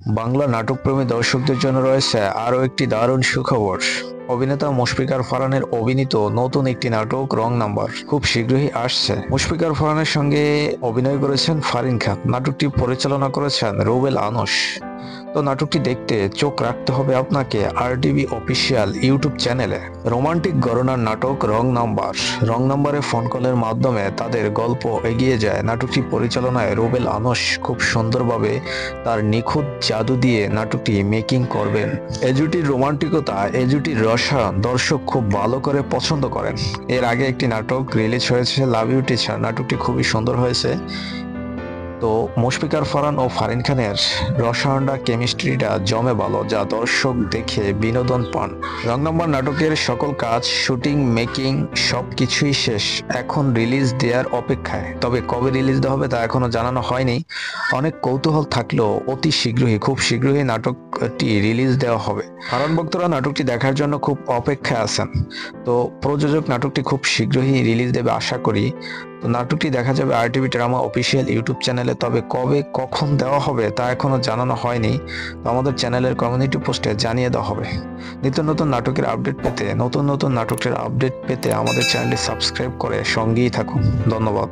বাংলা নাটকপ্রেমী দর্শকদের জন্য রয়েছে আরও একটি দারুণ সুখবর। অভিনেতা মুশফিকার ফারহানের অভিনীত নতুন একটি নাটক রং নাম্বার খুব শীঘ্রই আসছে। মুশফিকার ফারহানের সঙ্গে অভিনয় করেছেন ফারিন খান, নাটকটি পরিচালনা করেছেন রুবেল আনস। তো নাটকটি দেখতে চোখ রাখতে হবে আপনাকে আরটিভি অফিসিয়াল ইউটিউব চ্যানেলে। রোমান্টিক ঘরানার নাটক রং নাম্বার। রং নাম্বারে ফোন কলের মাধ্যমে তাদের গল্প এগিয়ে যায়। নাটকটি পরিচালনায় রুবেল আনস খুব সুন্দরভাবে তার নিখুঁত জাদু দিয়ে নাটকটি মেকিং করবেন। এ জুটির রোমান্টিকতা, এ জুটির রসায়ন দর্শক খুব ভালো করে পছন্দ করেন। এর আগে একটি নাটক রিলিজ হয়েছে লাভ ইউ টিচার, নাটকটি খুবই সুন্দর হয়েছে। তো মুশফিকার ফারহান ও ফারিন খানের রসায়নটা, কেমিস্ট্রিটা জমে ভালো, যা দর্শক দেখে বিনোদন পান। রং নাম্বার নাটকের সকল কাজ, শুটিং, মেকিং সবকিছুই শেষ, এখন রিলিজ দেওয়ার অপেক্ষায়। তবে কবে রিলিজ দেওয়া হবে তা এখনো জানানো হয়নি। অনেক কৌতূহল থাকলেও অতি শীঘ্রই, খুব শীঘ্রই নাটকটি রিলিজ দেওয়া হবে। ফারহান ভক্তরা নাটকটি দেখার জন্য খুব অপেক্ষায় আছেন। তো প্রযোজক নাটকটি খুব শীঘ্রই রিলিজ দেবে আশা করি। তো নাটকটি দেখা যাবে আরটিভি ড্রামা অফিসিয়াল ইউটিউব চ্যানেলে। তবে কবে কখন দেওয়া হবে তা এখনো জানানো হয়নি। তো আমাদের চ্যানেলের কমিউনিটি পোস্টে জানিয়ে দেওয়া হবে। নিত্য নতুন নাটকের আপডেট পেতে, নতুন নতুন নাটকের আপডেট পেতে আমাদের চ্যানেলটি সাবস্ক্রাইব করে সঙ্গেই থাকুন। ধন্যবাদ।